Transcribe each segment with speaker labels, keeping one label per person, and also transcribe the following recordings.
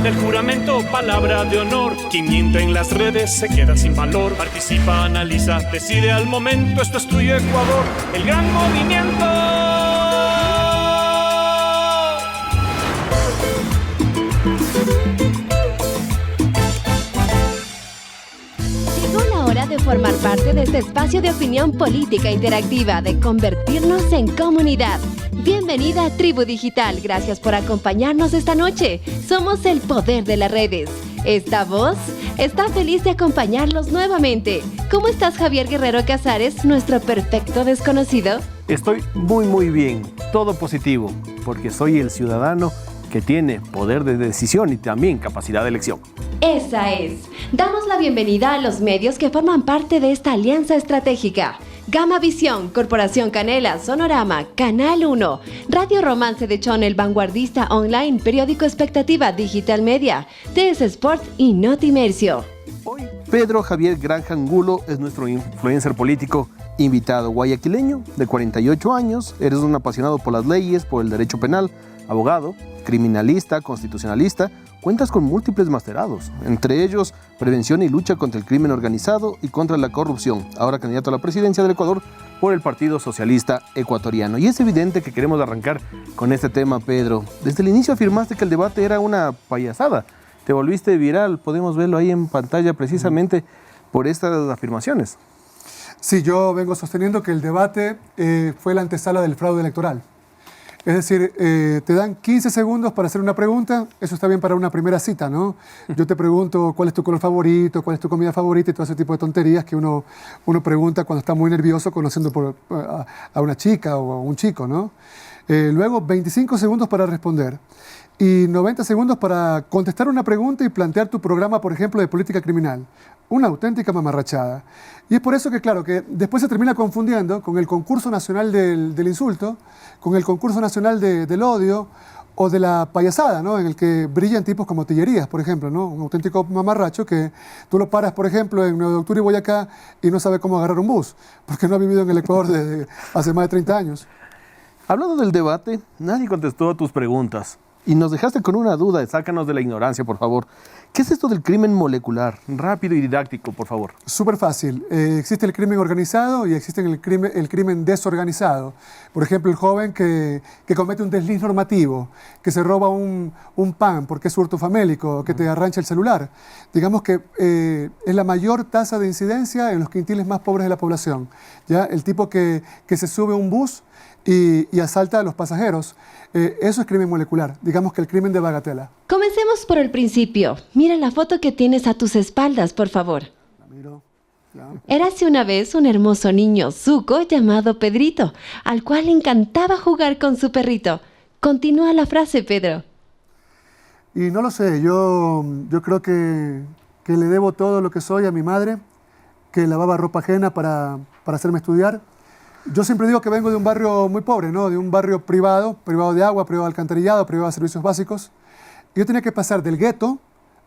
Speaker 1: el juramento, palabra de honor. Quien miente en las redes se queda sin valor. Participa, analiza, decide al momento. Esto es tuyo, Ecuador, el gran movimiento.
Speaker 2: De formar parte de este espacio de opinión política interactiva, de convertirnos en comunidad. Bienvenida a Tribu Digital, gracias por acompañarnos esta noche. Somos el poder de las redes. Esta voz está feliz de acompañarlos nuevamente. ¿Cómo estás, Javier Guerrero Casares, nuestro perfecto desconocido?
Speaker 3: Estoy muy bien, todo positivo, porque soy el ciudadano que tiene poder de decisión y también capacidad de elección.
Speaker 2: Esa es. Damos la bienvenida a los medios que forman parte de esta alianza estratégica. Gama Visión, Corporación Canela, Sonorama, Canal 1, Radio Romance de Chon, El Vanguardista Online, Periódico Expectativa, Digital Media, TS Sport y Notimercio.
Speaker 3: Hoy Pedro Javier Granja Angulo es nuestro influencer político invitado, guayaquileño de 48 años, eres un apasionado por las leyes, por el derecho penal, abogado, criminalista, constitucionalista. Cuentas con múltiples masterados, entre ellos prevención y lucha contra el crimen organizado y contra la corrupción, ahora candidato a la presidencia del Ecuador por el Partido Socialista Ecuatoriano. Y es evidente que queremos arrancar con este tema, Pedro. Desde el inicio afirmaste que el debate era una payasada, te volviste viral, podemos verlo ahí en pantalla precisamente por estas afirmaciones.
Speaker 4: Sí, yo vengo sosteniendo que el debate fue la antesala del fraude electoral. Es decir, te dan 15 segundos para hacer una pregunta, eso está bien para una primera cita, ¿no? Yo te pregunto cuál es tu color favorito, cuál es tu comida favorita y todo ese tipo de tonterías que uno pregunta cuando está muy nervioso conociendo a una chica o a un chico, ¿no? Luego, 25 segundos para responder y 90 segundos para contestar una pregunta y plantear tu programa, por ejemplo, de política criminal. Una auténtica mamarrachada. Y es por eso que, claro, que después se termina confundiendo con el concurso nacional del insulto, con el concurso nacional del odio o de la payasada, ¿no? En el que brillan tipos como Tillerías, por ejemplo, ¿no? Un auténtico mamarracho que tú lo paras, por ejemplo, en 9 de octubre y Boyacá y no sabe cómo agarrar un bus, porque no ha vivido en el Ecuador desde hace más de 30 años.
Speaker 3: Hablando del debate, nadie contestó a tus preguntas. Y nos dejaste con una duda, sácanos de la ignorancia, por favor. ¿Qué es esto del crimen molecular? Rápido y didáctico, por favor. Súper
Speaker 4: fácil. Existe el crimen organizado y existe el crimen desorganizado. Por ejemplo, el joven que comete un desliz normativo, que se roba un pan porque es hurto famélico, que te arrancha el celular. Digamos que es la mayor tasa de incidencia en los quintiles más pobres de la población. ¿Ya? El tipo que se sube a un bus y asalta a los pasajeros. Eso es crimen molecular, digamos que el crimen de bagatela.
Speaker 2: Comencemos por el principio. Mira la foto que tienes a tus espaldas, por favor.
Speaker 4: La miro. Ya.
Speaker 2: Érase una vez un hermoso niño zuco llamado Pedrito, al cual le encantaba jugar con su perrito. Continúa la frase, Pedro.
Speaker 4: Y no lo sé, yo creo que le debo todo lo que soy a mi madre, que lavaba ropa ajena para hacerme estudiar. Yo siempre digo que vengo de un barrio muy pobre, ¿no? De un barrio privado de agua, privado de alcantarillado, privado de servicios básicos. Y yo tenía que pasar del gueto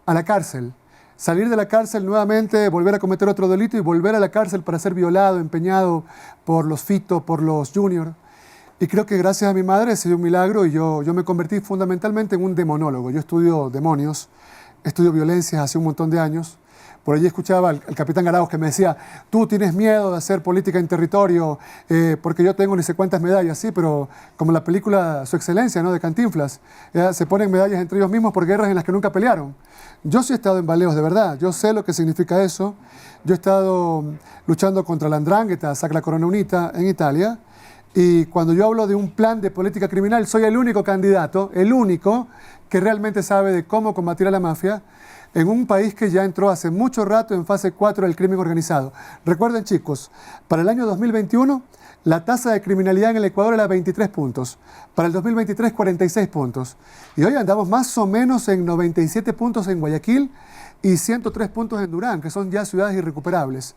Speaker 4: a la cárcel, salir de la cárcel nuevamente, volver a cometer otro delito y volver a la cárcel para ser violado, empeñado por los Fito, por los Junior. Y creo que gracias a mi madre se dio un milagro y yo me convertí fundamentalmente en un demonólogo. Yo estudio demonios, estudio violencias hace un montón de años. Por allí escuchaba al capitán Arauz que me decía, tú tienes miedo de hacer política en territorio porque yo tengo ni sé cuántas medallas, sí, pero como la película Su Excelencia, ¿no? De Cantinflas, ¿ya? Se ponen medallas entre ellos mismos por guerras en las que nunca pelearon. Yo sí he estado en baleos de verdad, yo sé lo que significa eso. Yo he estado luchando contra la 'Ndrangheta, Sacra Corona Unita, en Italia, y cuando yo hablo de un plan de política criminal, soy el único candidato, el único que realmente sabe de cómo combatir a la mafia, en un país que ya entró hace mucho rato en fase 4 del crimen organizado. Recuerden, chicos, para el año 2021 la tasa de criminalidad en el Ecuador era 23 puntos, para el 2023 46 puntos. Y hoy andamos más o menos en 97 puntos en Guayaquil y 103 puntos en Durán, que son ya ciudades irrecuperables.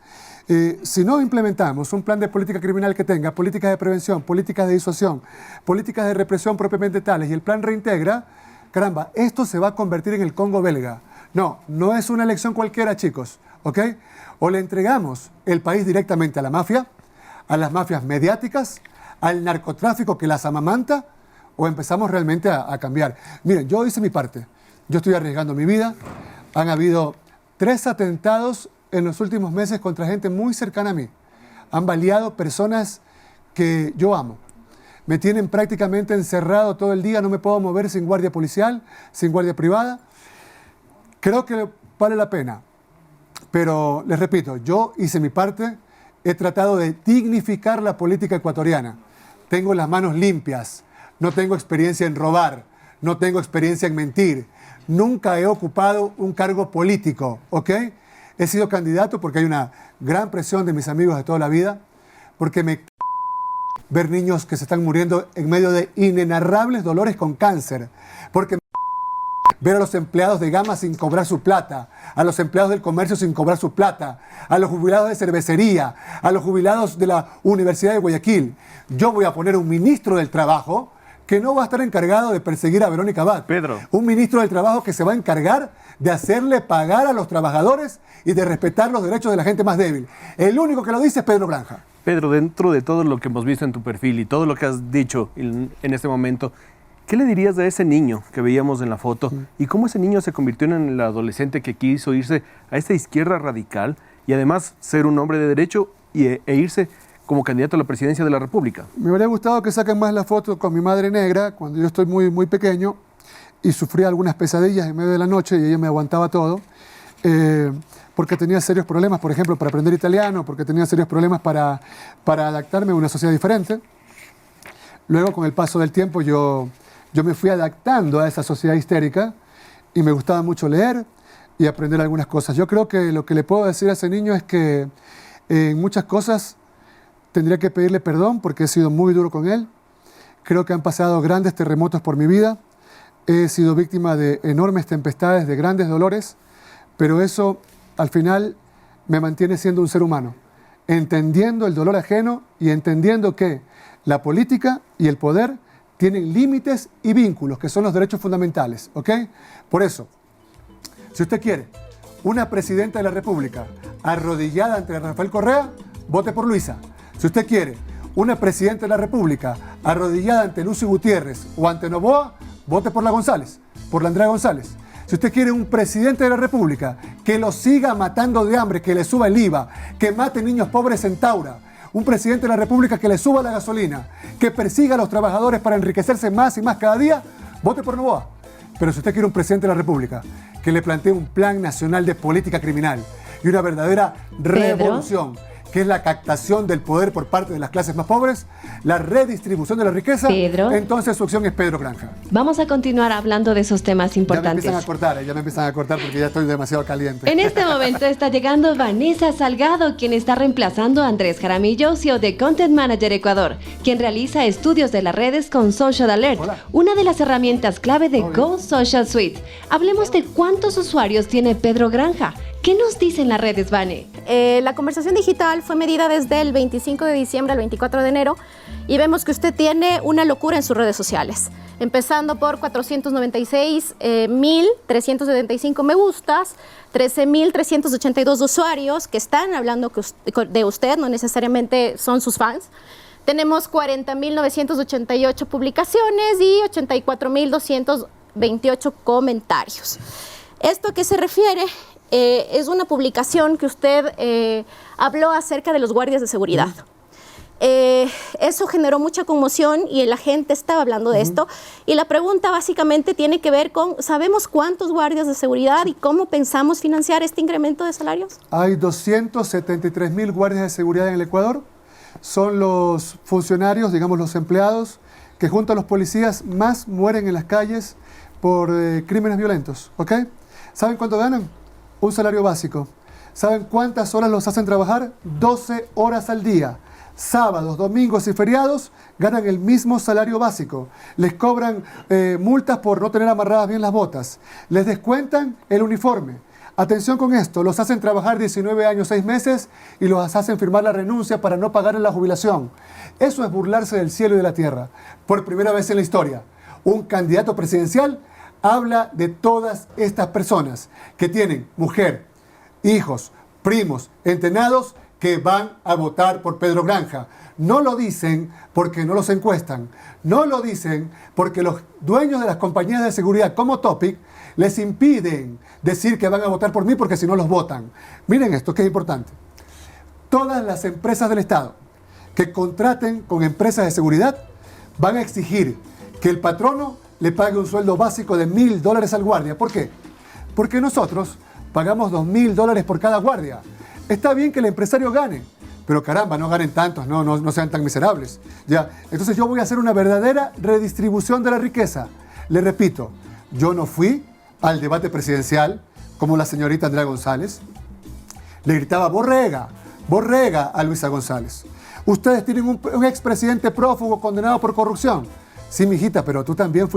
Speaker 4: Si no implementamos un plan de política criminal que tenga políticas de prevención, políticas de disuasión, políticas de represión propiamente tales y el plan reintegra, caramba, esto se va a convertir en el Congo belga. No, no es una elección cualquiera, chicos, ¿ok? O le entregamos el país directamente a la mafia, a las mafias mediáticas, al narcotráfico que las amamanta, o empezamos realmente a cambiar. Miren, yo hice mi parte. yo estoy arriesgando mi vida. Han habido 3 atentados en los últimos meses contra gente muy cercana a mí. Han baleado personas que yo amo. Me tienen prácticamente encerrado todo el día, no me puedo mover sin guardia policial, sin guardia privada. Creo que vale la pena. Pero les repito, yo hice mi parte, he tratado de dignificar la política ecuatoriana. Tengo las manos limpias, no tengo experiencia en robar, no tengo experiencia en mentir. Nunca he ocupado un cargo político, ¿ok? He sido candidato porque hay una gran presión de mis amigos de toda la vida, porque me ver niños que se están muriendo en medio de inenarrables dolores con cáncer, porque ver a los empleados de Gama sin cobrar su plata, a los empleados del comercio sin cobrar su plata, a los jubilados de cervecería, a los jubilados de la Universidad de Guayaquil. Yo voy a poner un ministro del Trabajo que no va a estar encargado de perseguir a Verónica Abad.
Speaker 3: Pedro.
Speaker 4: Un ministro del Trabajo que se va a encargar de hacerle pagar a los trabajadores y de respetar los derechos de la gente más débil. El único que lo dice es Pedro Granja.
Speaker 3: Pedro, dentro de todo lo que hemos visto en tu perfil y todo lo que has dicho en este momento, ¿qué le dirías de ese niño que veíamos en la foto? ¿Y cómo ese niño se convirtió en el adolescente que quiso irse a esta izquierda radical y además ser un hombre de derecho e irse como candidato a la presidencia de la República?
Speaker 4: Me habría gustado que saquen más la foto con mi madre negra cuando yo estoy muy pequeño y sufría algunas pesadillas en medio de la noche y ella me aguantaba todo. Porque tenía serios problemas, por ejemplo, para aprender italiano, porque tenía serios problemas para adaptarme a una sociedad diferente. Luego, con el paso del tiempo, yo me fui adaptando a esa sociedad histérica y me gustaba mucho leer y aprender algunas cosas. Yo creo que lo que le puedo decir a ese niño es que en muchas cosas tendría que pedirle perdón porque he sido muy duro con él. Creo que han pasado grandes terremotos por mi vida. He sido víctima de enormes tempestades, de grandes dolores, pero eso al final me mantiene siendo un ser humano, entendiendo el dolor ajeno y entendiendo que la política y el poder tienen límites y vínculos, que son los derechos fundamentales, ¿ok? Por eso, si usted quiere una presidenta de la República arrodillada ante Rafael Correa, vote por Luisa. Si usted quiere una presidenta de la República arrodillada ante Lucy Gutiérrez o ante Noboa, vote por la González, por la Andrea González. Si usted quiere un presidente de la República que lo siga matando de hambre, que le suba el IVA, que mate niños pobres en Taura, un presidente de la República que le suba la gasolina, que persiga a los trabajadores para enriquecerse más y más cada día, vote por Noboa. Pero si usted quiere un presidente de la República que le plantee un plan nacional de política criminal y una verdadera revolución, que es la captación del poder por parte de las clases más pobres, la redistribución de la riqueza, entonces su opción es Pedro Granja.
Speaker 2: Vamos a continuar hablando de esos temas importantes.
Speaker 4: Ya me empiezan a cortar porque ya estoy demasiado caliente.
Speaker 2: En este momento está llegando Vanessa Salgado, quien está reemplazando a Andrés Jaramillo, CEO de Content Manager Ecuador, quien realiza estudios de las redes con Social Alert, una de las herramientas clave de Go Social Suite. Hablemos de cuántos usuarios tiene Pedro Granja. ¿Qué nos dicen las redes, Vane?
Speaker 5: La conversación digital fue medida desde el 25 de diciembre al 24 de enero y vemos que usted tiene una locura en sus redes sociales, empezando por 496.375 me gustas, 13.382 usuarios que están hablando de usted, no necesariamente son sus fans. Tenemos 40.988 publicaciones y 84.228 comentarios. ¿Esto a qué se refiere? Es una publicación que usted habló acerca de los guardias de seguridad. Eso generó mucha conmoción y la gente estaba hablando de esto. Y la pregunta básicamente tiene que ver con, ¿sabemos cuántos guardias de seguridad y cómo pensamos financiar este incremento de salarios?
Speaker 4: Hay 273.000 guardias de seguridad en el Ecuador. Son los funcionarios, digamos los empleados, que junto a los policías más mueren en las calles por crímenes violentos. ¿Ok? ¿Saben cuánto ganan? Un salario básico. ¿Saben cuántas horas los hacen trabajar? 12 horas al día. Sábados, domingos y feriados ganan el mismo salario básico. Les cobran multas por no tener amarradas bien las botas. Les descuentan el uniforme. Atención con esto, los hacen trabajar 19 años, 6 meses y los hacen firmar la renuncia para no pagarle la jubilación. Eso es burlarse del cielo y de la tierra. Por primera vez en la historia, un candidato presidencial habla de todas estas personas que tienen mujer, hijos, primos, entrenados que van a votar por Pedro Granja. No lo dicen porque no los encuestan. No lo dicen porque los dueños de las compañías de seguridad como Topic les impiden decir que van a votar por mí porque si no los votan. Miren esto que es importante. Todas las empresas del Estado que contraten con empresas de seguridad van a exigir que el patrono le pague un sueldo básico de $1.000 al guardia. ¿Por qué? Porque nosotros pagamos $2.000 por cada guardia. Está bien que el empresario gane, pero caramba, no ganen tantos, no sean tan miserables. ¿Ya? Entonces yo voy a hacer una verdadera redistribución de la riqueza. Le repito, yo no fui al debate presidencial como la señorita Andrea González. Le gritaba borrega, borrega a Luisa González. Ustedes tienen un expresidente prófugo condenado por corrupción. Sí, mijita, pero tú también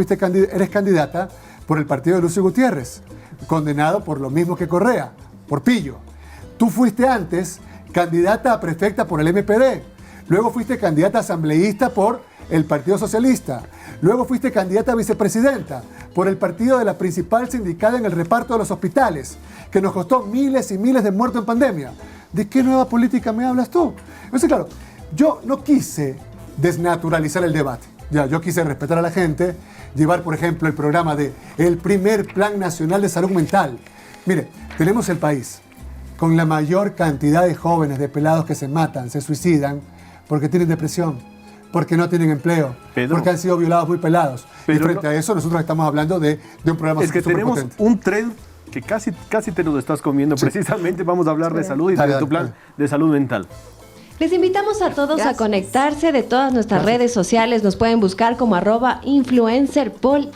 Speaker 4: eres candidata por el partido de Lucio Gutiérrez, condenado por lo mismo que Correa, por pillo. Tú fuiste antes candidata a prefecta por el MPD, luego fuiste candidata asambleísta por el Partido Socialista, luego fuiste candidata a vicepresidenta por el partido de la principal sindical en el reparto de los hospitales, que nos costó miles y miles de muertos en pandemia. ¿De qué nueva política me hablas tú? Entonces, claro, yo no quise desnaturalizar el debate. Ya, yo quise respetar a la gente, llevar, por ejemplo, el programa de el primer Plan Nacional de Salud Mental. Mire, tenemos el país con la mayor cantidad de jóvenes, de pelados que se matan, se suicidan, porque tienen depresión, porque no tienen empleo,
Speaker 3: Pedro,
Speaker 4: porque han sido violados muy pelados.
Speaker 3: Pedro,
Speaker 4: y frente a eso, nosotros estamos hablando de un programa
Speaker 3: es que tenemos
Speaker 4: superpotente.
Speaker 3: un tren que casi te lo estás comiendo. Sí. Precisamente vamos a hablar de salud y de tu plan de salud mental.
Speaker 2: Les invitamos a todos a conectarse de todas nuestras redes sociales. Nos pueden buscar como @influencerpols.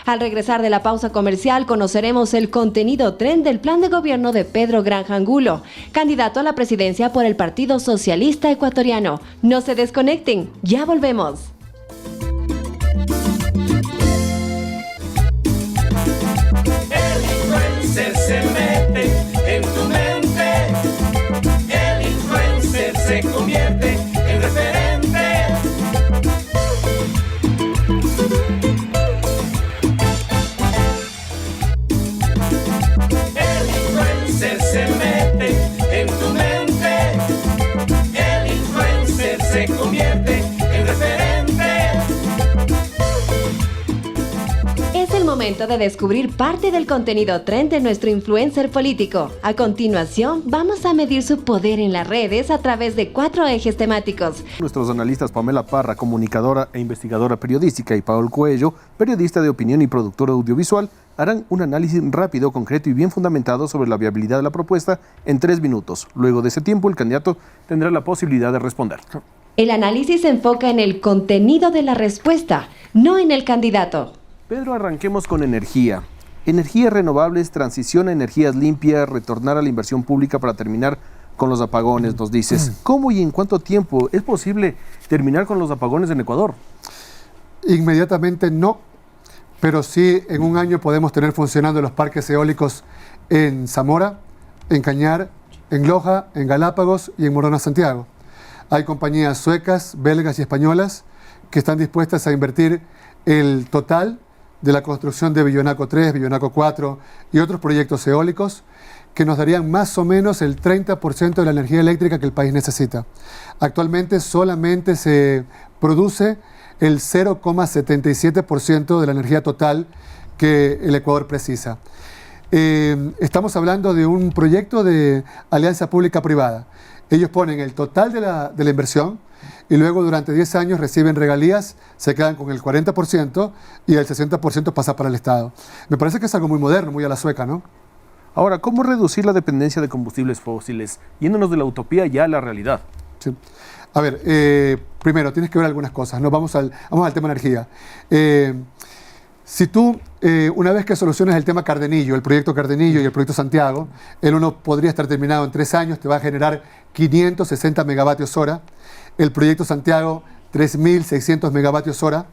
Speaker 2: Al regresar de la pausa comercial, conoceremos el contenido tren del plan de gobierno de Pedro Granja Angulo, candidato a la presidencia por el Partido Socialista Ecuatoriano. No se desconecten, ya volvemos.
Speaker 1: El influencer se mete en tu mente. El influencer se convierte en referente. El influencer se mete en tu mente. El influencer se convierte en referente.
Speaker 2: Es el momento de descubrir parte del contenido trend de nuestro influencer político. A continuación, vamos a medir su poder en las redes a través de 4 ejes temáticos.
Speaker 3: Nuestros analistas Pamela Parra, comunicadora e investigadora periodística, y Paul Coello, periodista de opinión y productor audiovisual, harán un análisis rápido, concreto y bien fundamentado sobre la viabilidad de la propuesta en 3 minutos. Luego de ese tiempo, el candidato tendrá la posibilidad de responder.
Speaker 2: El análisis se enfoca en el contenido de la respuesta, no en el candidato.
Speaker 3: Pedro, arranquemos con energía. Energías renovables, transición a energías limpias, retornar a la inversión pública para terminar con los apagones, nos dices. ¿Cómo y en cuánto tiempo es posible terminar con los apagones en Ecuador?
Speaker 4: Inmediatamente no, pero sí en un año podemos tener funcionando los parques eólicos en Zamora, en Cañar, en Loja, en Galápagos y en Morona, Santiago. Hay compañías suecas, belgas y españolas que están dispuestas a invertir el total de la construcción de Billonaco 3, Billonaco 4 y otros proyectos eólicos que nos darían más o menos el 30% de la energía eléctrica que el país necesita. Actualmente solamente se produce el 0,77% de la energía total que el Ecuador precisa. Estamos hablando de un proyecto de alianza pública-privada. Ellos ponen el total de la inversión y luego durante 10 años reciben regalías, se quedan con el 40% y el 60% pasa para el Estado. Me parece que es algo muy moderno, muy a la sueca, ¿no?
Speaker 3: Ahora, ¿cómo reducir la dependencia de combustibles fósiles? Yéndonos de la utopía ya a la realidad.
Speaker 4: Sí. A ver, primero tienes que ver algunas cosas, ¿no? Vamos al tema energía. Si tú, una vez que soluciones el tema Cardenillo, el proyecto Cardenillo y el proyecto Santiago, el uno podría estar terminado en 3 años, te va a generar 560 megavatios hora. El proyecto Santiago, 3.600 megavatios hora.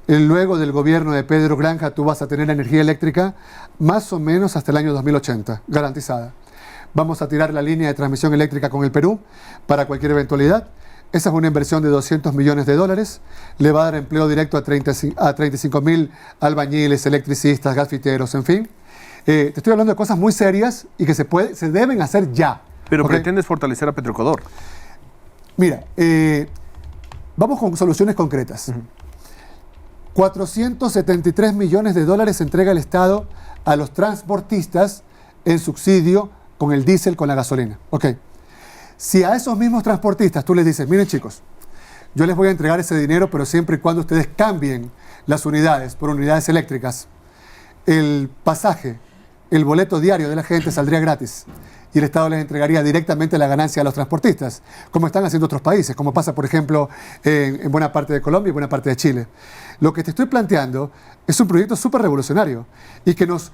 Speaker 4: Luego del gobierno de Pedro Granja, tú vas a tener energía eléctrica más o menos hasta el año 2080, garantizada. Vamos a tirar la línea de transmisión eléctrica con el Perú para cualquier eventualidad. Esa es una inversión de $200 millones. Le va a dar empleo directo a 35.000 albañiles, electricistas, gasfiteros, en fin. Te estoy hablando de cosas muy serias y que se deben hacer ya.
Speaker 3: Pero
Speaker 4: ¿ok?
Speaker 3: pretendes fortalecer a Petroecuador.
Speaker 4: Mira, vamos con soluciones concretas. 473 millones de dólares entrega el Estado a los transportistas en subsidio con el diésel, con la gasolina. Ok. Si a esos mismos transportistas tú les dices, miren chicos, yo les voy a entregar ese dinero, pero siempre y cuando ustedes cambien las unidades por unidades eléctricas, el pasaje, el boleto diario de la gente saldría gratis y el Estado les entregaría directamente la ganancia a los transportistas, como están haciendo otros países, como pasa, por ejemplo, en buena parte de Colombia y buena parte de Chile. Lo que te estoy planteando es un proyecto súper revolucionario y que nos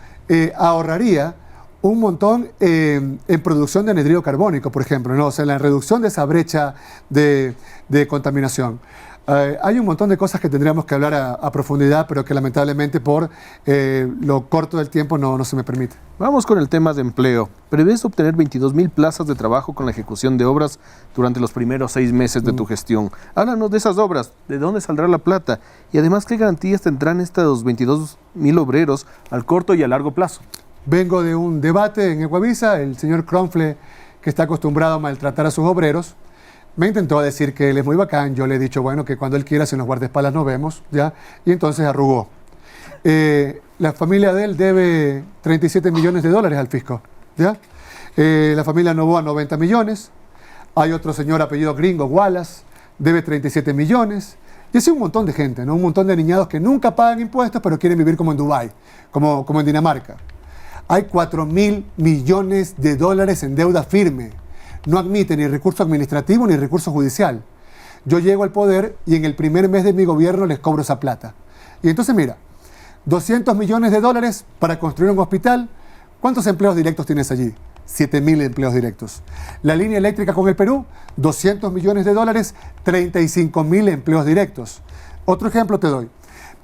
Speaker 4: ahorraría un montón en producción de anhídrido carbónico, por ejemplo, ¿no? O sea, en la reducción de esa brecha de contaminación. Hay un montón de cosas que tendríamos que hablar a profundidad, pero que lamentablemente por lo corto del tiempo no se me permite.
Speaker 3: Vamos con el tema de empleo. Prevés obtener 22.000 plazas de trabajo con la ejecución de obras durante los primeros 6 meses de tu gestión. Háblanos de esas obras, de dónde saldrá la plata y además qué garantías tendrán estos 22.000 obreros al corto y a largo plazo.
Speaker 4: Vengo de un debate en Ecuavisa, el señor Kronfle, que está acostumbrado a maltratar a sus obreros, me intentó decir que él es muy bacán. Yo le he dicho, bueno, que cuando él quiera, si nos guardaespaldas nos vemos, ¿ya? Y entonces arrugó. La familia de él debe 37 millones de dólares al fisco, ¿ya? La familia Novoa 90 millones. Hay otro señor apellido gringo, Wallace, debe 37 millones. Y así un montón de gente, ¿no? Un montón de niñados que nunca pagan impuestos, pero quieren vivir como en Dubái, como en Dinamarca. Hay 4.000 millones de dólares en deuda firme. No admite ni recurso administrativo ni recurso judicial. Yo llego al poder y en el primer mes de mi gobierno les cobro esa plata. Y entonces mira, 200 millones de dólares para construir un hospital. ¿Cuántos empleos directos tienes allí? 7.000 empleos directos. La línea eléctrica con el Perú, 200 millones de dólares, 35.000 empleos directos. Otro ejemplo te doy.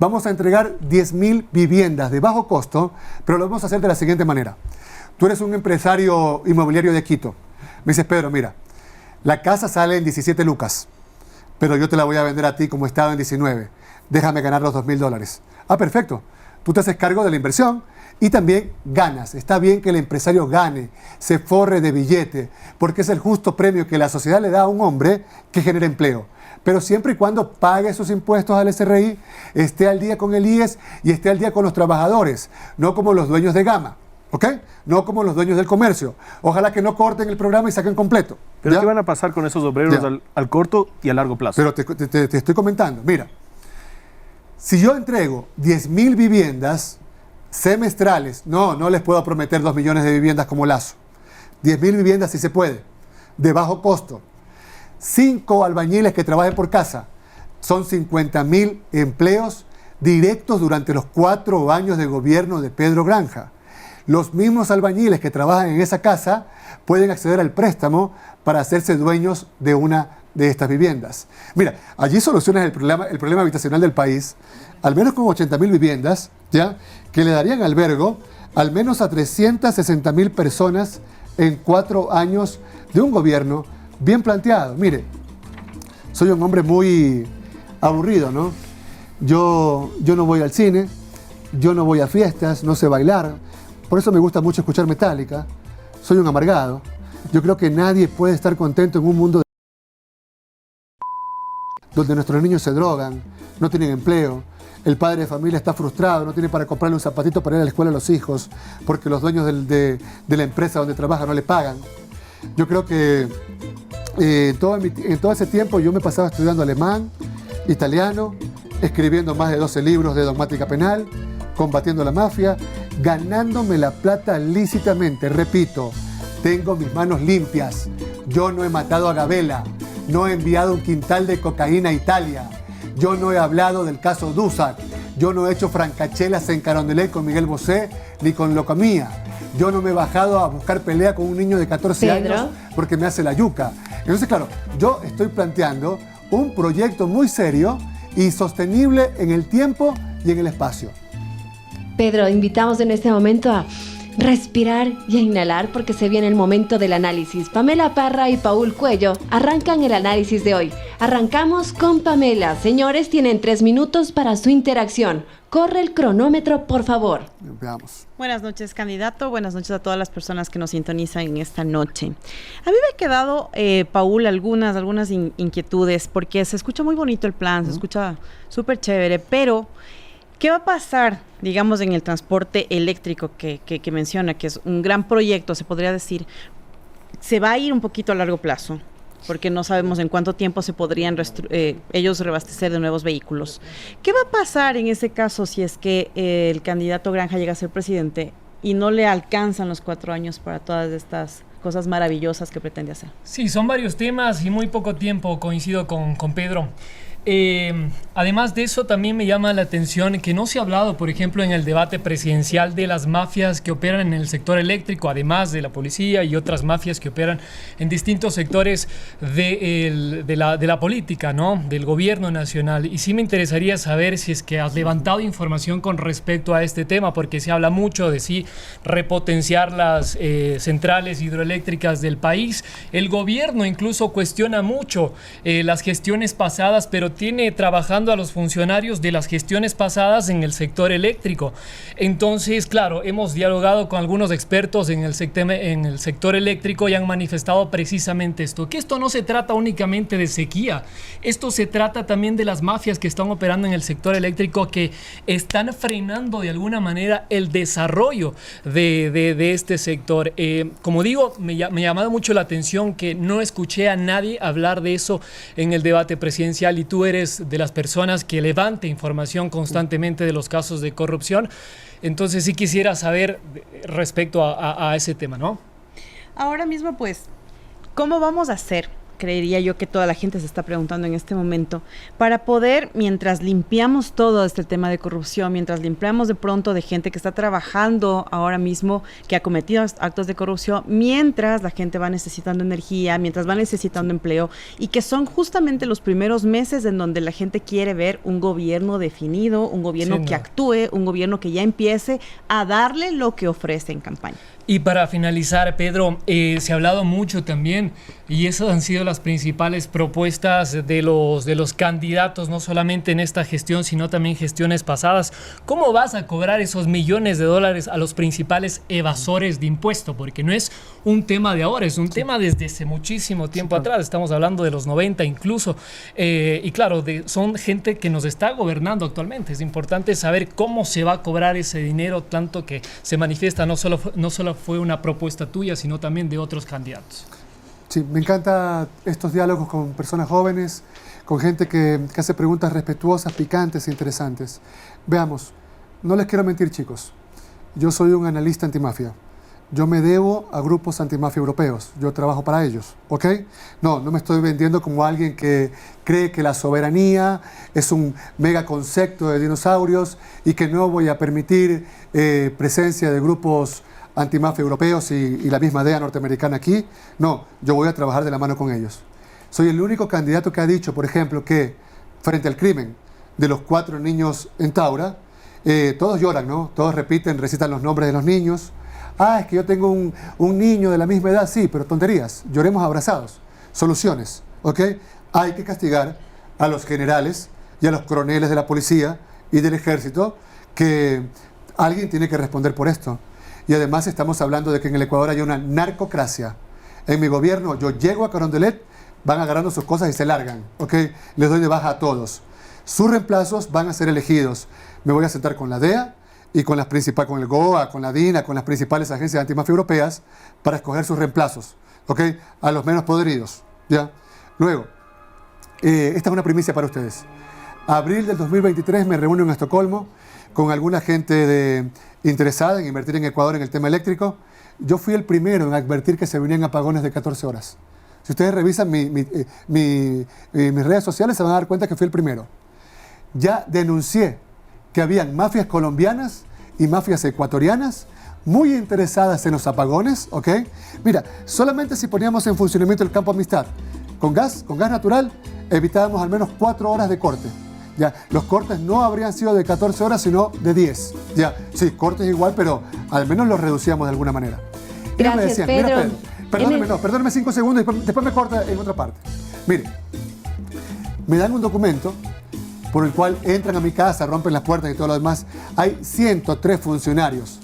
Speaker 4: Vamos a entregar 10.000 viviendas de bajo costo, pero lo vamos a hacer de la siguiente manera. Tú eres un empresario inmobiliario de Quito. Me dices, Pedro, mira, la casa sale en 17 lucas, pero yo te la voy a vender a ti como estaba en 19. Déjame ganar los 2.000 dólares. Ah, perfecto. Tú te haces cargo de la inversión y también ganas. Está bien que el empresario gane, se forre de billete, porque es el justo premio que la sociedad le da a un hombre que genera empleo. Pero siempre y cuando pague sus impuestos al SRI, esté al día con el IES y esté al día con los trabajadores, no como los dueños de Gama, ¿ok? No como los dueños del comercio. Ojalá que no corten el programa y saquen completo.
Speaker 3: ¿Pero
Speaker 4: ¿ya?
Speaker 3: qué van a pasar con esos obreros al corto y a largo plazo?
Speaker 4: Pero te estoy comentando, mira, si yo entrego 10.000 viviendas semestrales, no les puedo prometer 2 millones de viviendas como Lazo. 10.000 viviendas sí se puede, de bajo costo. 5 albañiles que trabajen por casa. Son 50.000 empleos directos durante los 4 años de gobierno de Pedro Granja. Los mismos albañiles que trabajan en esa casa pueden acceder al préstamo para hacerse dueños de una de estas viviendas. Mira, allí solucionas el problema habitacional del país, al menos con 80.000 viviendas, ¿ya? Que le darían albergo al menos a 360.000 personas en 4 años de un gobierno bien planteado. Mire, soy un hombre muy aburrido, ¿no? Yo no voy al cine, yo no voy a fiestas, no sé bailar. Por eso me gusta mucho escuchar Metallica. Soy un amargado. Yo creo que nadie puede estar contento en un mundo donde nuestros niños se drogan, no tienen empleo, el padre de familia está frustrado, no tiene para comprarle un zapatito para ir a la escuela a los hijos, porque los dueños de la empresa donde trabaja no le pagan. Yo creo que en todo ese tiempo yo me pasaba estudiando alemán, italiano, escribiendo más de 12 libros de dogmática penal, combatiendo la mafia, ganándome la plata lícitamente. Repito, tengo mis manos limpias. Yo no he matado a Gabela, no he enviado un quintal de cocaína a Italia, yo no he hablado del caso Dusac, yo no he hecho francachelas en Carondelet con Miguel Bosé ni con Locomía. Yo no me he bajado a buscar pelea con un niño de 14 años porque me hace la yuca. Entonces, claro, yo estoy planteando un proyecto muy serio y sostenible en el tiempo y en el espacio.
Speaker 2: Pedro, invitamos en este momento a respirar y a inhalar porque se viene el momento del análisis. Pamela Parra y Paul Cuello arrancan el análisis de hoy. Arrancamos con Pamela. Señores, tienen 3 minutos para su interacción. Corre el cronómetro, por favor.
Speaker 4: Veamos.
Speaker 6: Buenas noches, candidato. Buenas noches a todas las personas que nos sintonizan en esta noche. A mí me ha quedado, Paul, algunas inquietudes, porque se escucha muy bonito el plan, se escucha súper chévere, pero ¿qué va a pasar, digamos, en el transporte eléctrico que menciona, que es un gran proyecto, se podría decir? Se va a ir un poquito a largo plazo, porque no sabemos en cuánto tiempo se podrían ellos reabastecer de nuevos vehículos. ¿Qué va a pasar en ese caso si es que el candidato Granja llega a ser presidente y no le alcanzan los 4 años para todas estas cosas maravillosas que pretende hacer?
Speaker 7: Sí, son varios temas y muy poco tiempo, coincido con Pedro. Además de eso, también me llama la atención que no se ha hablado, por ejemplo, en el debate presidencial de las mafias que operan en el sector eléctrico, además de la policía y otras mafias que operan en distintos sectores de la política, ¿no? Del gobierno nacional. Y sí me interesaría saber si es que has levantado información con respecto a este tema, porque se habla mucho de sí repotenciar las centrales hidroeléctricas del país. El gobierno incluso cuestiona mucho las gestiones pasadas, pero tiene trabajando a los funcionarios de las gestiones pasadas en el sector eléctrico. Entonces, claro, hemos dialogado con algunos expertos en el sector eléctrico y han manifestado precisamente esto, que esto no se trata únicamente de sequía, esto se trata también de las mafias que están operando en el sector eléctrico, que están frenando de alguna manera el desarrollo de este sector. Como digo, me ha llamado mucho la atención que no escuché a nadie hablar de eso en el debate presidencial, y tú eres de las personas que levanta información constantemente de los casos de corrupción. Entonces sí quisiera saber respecto a ese tema, ¿no?
Speaker 6: Ahora mismo, pues, ¿cómo vamos a hacer? Creería yo que toda la gente se está preguntando en este momento, para poder, mientras limpiamos todo este tema de corrupción, mientras limpiamos de pronto de gente que está trabajando ahora mismo, que ha cometido actos de corrupción, mientras la gente va necesitando energía, mientras va necesitando empleo, y que son justamente los primeros meses en donde la gente quiere ver un gobierno definido, un gobierno que actúe, un gobierno que ya empiece a darle lo que ofrece en campaña.
Speaker 7: Y para finalizar, Pedro, se ha hablado mucho también, y esas han sido las principales propuestas de los candidatos, no solamente en esta gestión, sino también gestiones pasadas. ¿Cómo vas a cobrar esos millones de dólares a los principales evasores de impuesto? Porque no es un tema de ahora, es un tema desde hace muchísimo tiempo atrás, estamos hablando de los 90 incluso, y claro, son gente que nos está gobernando actualmente. Es importante saber cómo se va a cobrar ese dinero, tanto que se manifiesta no solo fue una propuesta tuya, sino también de otros candidatos.
Speaker 4: Sí, me encantan estos diálogos con personas jóvenes, con gente que hace preguntas respetuosas, picantes e interesantes. Veamos, no les quiero mentir, chicos. Yo soy un analista antimafia. Yo me debo a grupos antimafia europeos. Yo trabajo para ellos, ¿ok? No me estoy vendiendo como alguien que cree que la soberanía es un mega concepto de dinosaurios y que no voy a permitir presencia de grupos antimafia europeos y la misma DEA norteamericana aquí. No, yo voy a trabajar de la mano con ellos. Soy el único candidato que ha dicho, por ejemplo, que frente al crimen de los 4 niños en Taura, todos lloran, ¿no? Todos recitan los nombres de los niños. Es que yo tengo un niño de la misma edad. Sí, pero tonterías. Lloremos abrazados. Soluciones, ¿ok? Hay que castigar a los generales y a los coroneles de la policía y del ejército, que alguien tiene que responder por esto. Y además estamos hablando de que en el Ecuador hay una narcocracia. En mi gobierno, yo llego a Carondelet, van agarrando sus cosas y se largan, ¿ok? Les doy de baja a todos. Sus reemplazos van a ser elegidos. Me voy a sentar con la DEA y con el GOA, con la DINA, con las principales agencias antimafia europeas para escoger sus reemplazos, ¿ok? A los menos podridos, ¿ya? Luego, esta es una primicia para ustedes. Abril del 2023 me reúno en Estocolmo con alguna gente interesada en invertir en Ecuador en el tema eléctrico. Yo fui el primero en advertir que se venían apagones de 14 horas. Si ustedes revisan mis redes sociales, se van a dar cuenta que fui el primero. Ya denuncié que habían mafias colombianas y mafias ecuatorianas muy interesadas en los apagones, ¿ok? Mira, solamente si poníamos en funcionamiento el campo Amistad con gas natural, evitábamos al menos 4 horas de corte. Ya, los cortes no habrían sido de 14 horas, sino de 10. Ya, sí, cortes igual, pero al menos los reducíamos de alguna manera. Ellos me
Speaker 2: Gracias,
Speaker 4: decían, mira,
Speaker 2: Pedro.
Speaker 4: Pedro, perdóneme 5 segundos y después me corta en otra parte. Mire, me dan un documento por el cual entran a mi casa, rompen las puertas y todo lo demás. Hay 103 funcionarios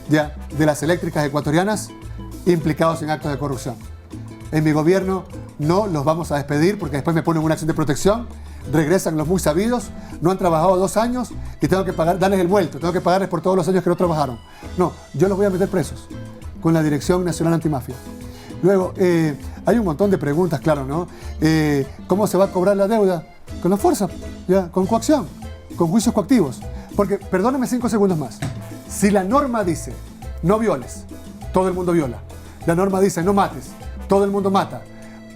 Speaker 4: ya, de las eléctricas ecuatorianas implicados en actos de corrupción. En mi gobierno no los vamos a despedir porque después me ponen una acción de protección, regresan los muy sabidos, no han trabajado 2 años y tengo que darles el vuelto, tengo que pagarles por todos los años que no trabajaron. No, yo los voy a meter presos con la Dirección Nacional Antimafia. Luego, hay un montón de preguntas, claro, ¿no? ¿Cómo se va a cobrar la deuda? Con la fuerza, ya, con coacción, con juicios coactivos. Porque, perdóname 5 segundos más, si la norma dice no violes, todo el mundo viola. La norma dice no mates, todo el mundo mata.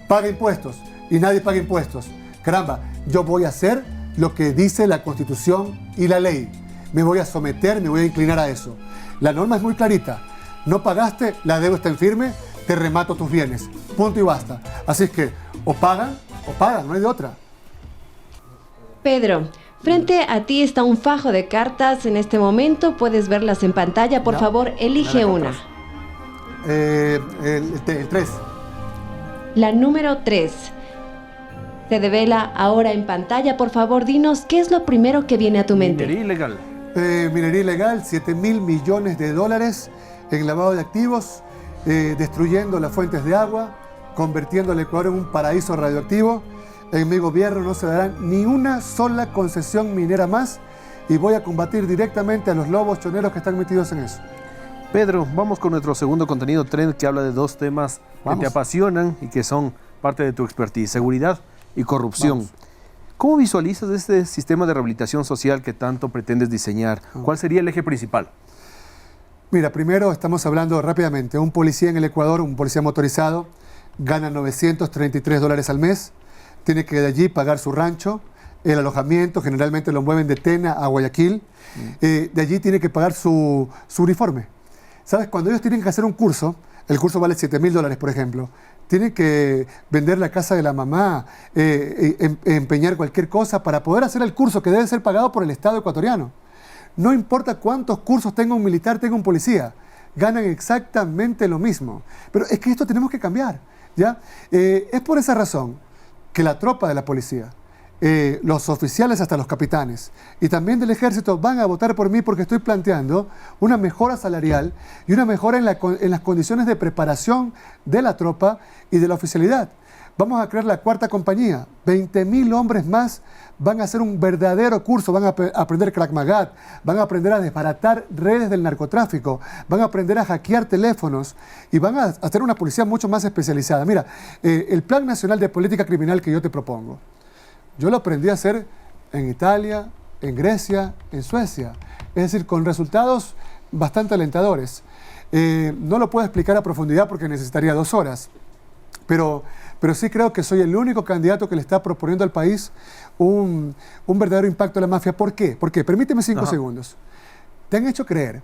Speaker 4: Paga impuestos y nadie paga impuestos. Caramba, yo voy a hacer lo que dice la Constitución y la ley. Me voy a someter, me voy a inclinar a eso. La norma es muy clarita. No pagaste, la deuda está en firme, te remato tus bienes. Punto y basta. Así es que o pagan, no hay de otra.
Speaker 2: Pedro, frente a ti está un fajo de cartas en este momento. Puedes verlas en pantalla. Por favor, elige una.
Speaker 4: El 3.
Speaker 2: La número 3. Se devela ahora en pantalla. Por favor, dinos, ¿qué es lo primero que viene a tu mente?
Speaker 3: Minería ilegal.
Speaker 4: Minería ilegal, 7.000 millones de dólares en lavado de activos, destruyendo las fuentes de agua, convirtiendo al Ecuador en un paraíso radioactivo. En mi gobierno no se dará ni una sola concesión minera más y voy a combatir directamente a los lobos choneros que están metidos en eso.
Speaker 3: Pedro, vamos con nuestro segundo contenido trend que habla de 2 temas que te apasionan y que son parte de tu expertise: seguridad y corrupción. Vamos. ¿Cómo visualizas este sistema de rehabilitación social que tanto pretendes diseñar? ¿Cuál sería el eje principal?
Speaker 4: Mira, primero estamos hablando rápidamente. Un policía en el Ecuador, un policía motorizado, gana $933 al mes. Tiene que de allí pagar su rancho, el alojamiento, generalmente lo mueven de Tena a Guayaquil. De allí tiene que pagar su uniforme. ¿Sabes? Cuando ellos tienen que hacer un curso, el curso vale $7.000, por ejemplo, tienen que vender la casa de la mamá, empeñar cualquier cosa para poder hacer el curso que debe ser pagado por el Estado ecuatoriano. No importa cuántos cursos tenga un militar, tenga un policía, ganan exactamente lo mismo. Pero es que esto tenemos que cambiar, ¿ya? Es por esa razón que la tropa de la policía, los oficiales hasta los capitanes y también del ejército van a votar por mí porque estoy planteando una mejora salarial y una mejora en las condiciones de preparación de la tropa y de la oficialidad. Vamos a crear la 4ª compañía. 20.000 hombres más van a hacer un verdadero curso, van a aprender Krav Maga, van a aprender a desbaratar redes del narcotráfico, van a aprender a hackear teléfonos y van a hacer una policía mucho más especializada. Mira, el Plan Nacional de Política Criminal que yo te propongo, yo lo aprendí a hacer en Italia, en Grecia, en Suecia. Es decir, con resultados bastante alentadores. No lo puedo explicar a profundidad porque necesitaría 2 horas. Pero sí creo que soy el único candidato que le está proponiendo al país un verdadero impacto a la mafia. ¿Por qué? Porque, permíteme 5 segundos. Te han hecho creer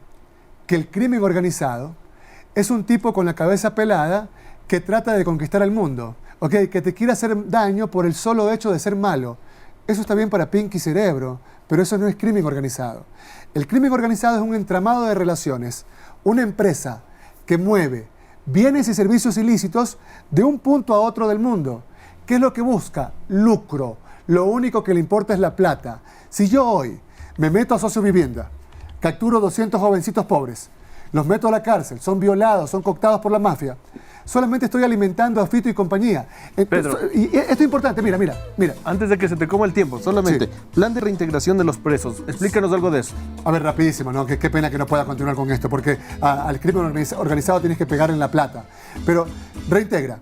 Speaker 4: que el crimen organizado es un tipo con la cabeza pelada que trata de conquistar al mundo. ¿Okay? Que te quiere hacer daño por el solo hecho de ser malo. Eso está bien para Pinky Cerebro, pero eso no es crimen organizado. El crimen organizado es un entramado de relaciones. Una empresa que mueve bienes y servicios ilícitos de un punto a otro del mundo. ¿Qué es lo que busca? Lucro. Lo único que le importa es la plata. Si yo hoy me meto a sociovivienda, capturo 200 jovencitos pobres, los meto a la cárcel, son violados, son cooptados por la mafia, solamente estoy alimentando a Fito y compañía.
Speaker 3: Pedro,
Speaker 4: y esto es importante, mira.
Speaker 3: Antes de que se te coma el tiempo, solamente, plan de reintegración de los presos. Explícanos algo de eso.
Speaker 4: A ver, rapidísimo, ¿no? Qué pena que no pueda continuar con esto, porque al crimen organizado tienes que pegar en la plata. Pero reintegra.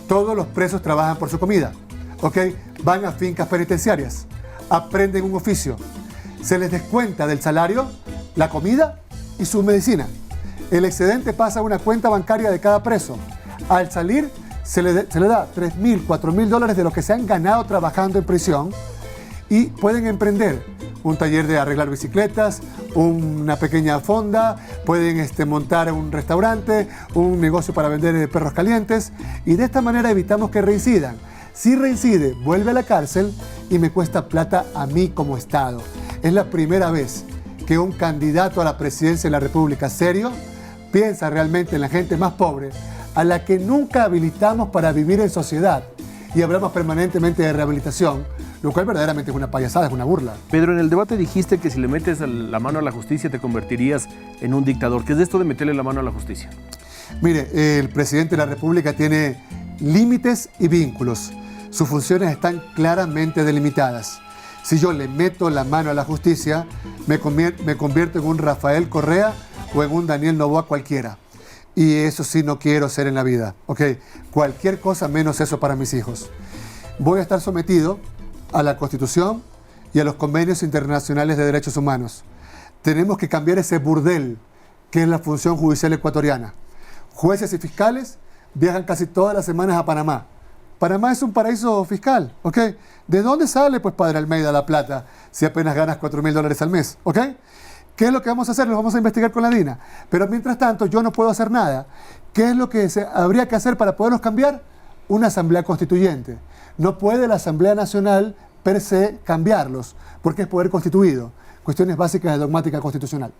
Speaker 4: Todos los presos trabajan por su comida, ¿ok? Van a fincas penitenciarias, aprenden un oficio, se les descuenta del salario la comida y su medicina. El excedente pasa a una cuenta bancaria de cada preso. Al salir, se le da $3.000, $4.000 de lo que se han ganado trabajando en prisión y pueden emprender un taller de arreglar bicicletas, una pequeña fonda, pueden montar un restaurante, un negocio para vender perros calientes y de esta manera evitamos que reincidan. Si reincide, vuelve a la cárcel y me cuesta plata a mí como Estado. Es la primera vez que un candidato a la presidencia de la República serio piensa realmente en la gente más pobre, a la que nunca habilitamos para vivir en sociedad. Y hablamos permanentemente de rehabilitación, lo cual verdaderamente es una payasada, es una burla.
Speaker 3: Pedro, en el debate dijiste que si le metes la mano a la justicia te convertirías en un dictador. ¿Qué es de esto de meterle la mano a la justicia?
Speaker 4: Mire, el presidente de la República tiene límites y vínculos. Sus funciones están claramente delimitadas. Si yo le meto la mano a la justicia, me convierto en un Rafael Correa o en un Daniel Noboa cualquiera. Y eso sí no quiero ser en la vida, ¿ok? Cualquier cosa menos eso para mis hijos. Voy a estar sometido a la Constitución y a los convenios internacionales de derechos humanos. Tenemos que cambiar ese burdel que es la función judicial ecuatoriana. Jueces y fiscales viajan casi todas las semanas a Panamá. Panamá es un paraíso fiscal, ¿ok? ¿De dónde sale, pues, padre Almeida, la plata si apenas ganas $4.000 al mes, ¿ok? ¿Qué es lo que vamos a hacer? Lo vamos a investigar con la DINA. Pero mientras tanto, yo no puedo hacer nada. ¿Qué es lo que habría que hacer para poderlos cambiar? Una asamblea constituyente. No puede la Asamblea Nacional per se cambiarlos, porque es poder constituido. Cuestiones básicas de dogmática constitucional.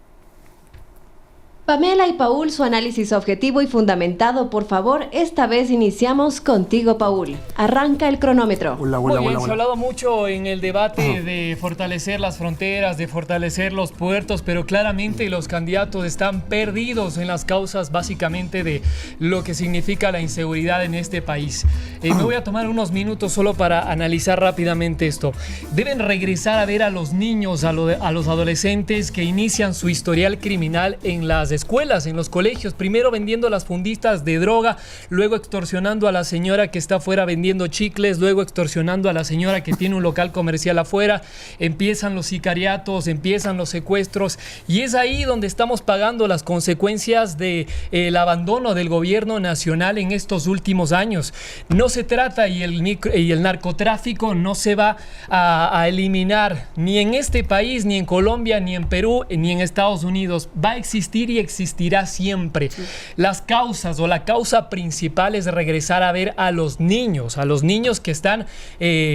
Speaker 2: Pamela y Paul, su análisis objetivo y fundamentado, por favor. Esta vez iniciamos contigo, Paul. Arranca el cronómetro.
Speaker 7: Muy bien, se ha hablado mucho en el debate de fortalecer las fronteras, de fortalecer los puertos, pero claramente los candidatos están perdidos en las causas básicamente de lo que significa la inseguridad en este país. Me voy a tomar unos minutos solo para analizar rápidamente esto. Deben regresar a ver a los niños, a los adolescentes que inician su historial criminal en las escuelas, en los colegios, primero vendiendo las funditas de droga, luego extorsionando a la señora que está afuera vendiendo chicles, luego extorsionando a la señora que tiene un local comercial afuera, empiezan los sicariatos, empiezan los secuestros, y es ahí donde estamos pagando las consecuencias del abandono del gobierno nacional en estos últimos años. No se trata, y el narcotráfico no se va a eliminar ni en este país, ni en Colombia, ni en Perú, ni en Estados Unidos. Va a existir y existirá siempre. Sí. Las causas o la causa principal es regresar a ver a los niños que están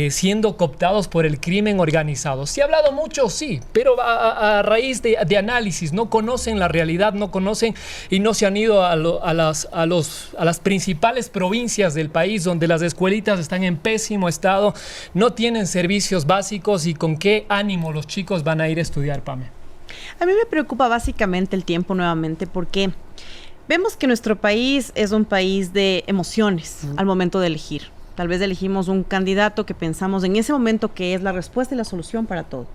Speaker 7: siendo cooptados por el crimen organizado. Se ha hablado mucho, sí, pero a raíz de análisis, no conocen la realidad, no conocen y no se han ido a las principales provincias del país donde las escuelitas están en pésimo estado, no tienen servicios básicos, y con qué ánimo los chicos van a ir a estudiar, Pame.
Speaker 6: A mí me preocupa básicamente el tiempo nuevamente, porque vemos que nuestro país es un país de emociones al momento de elegir. Tal vez elegimos un candidato que pensamos en ese momento que es la respuesta y la solución para todo.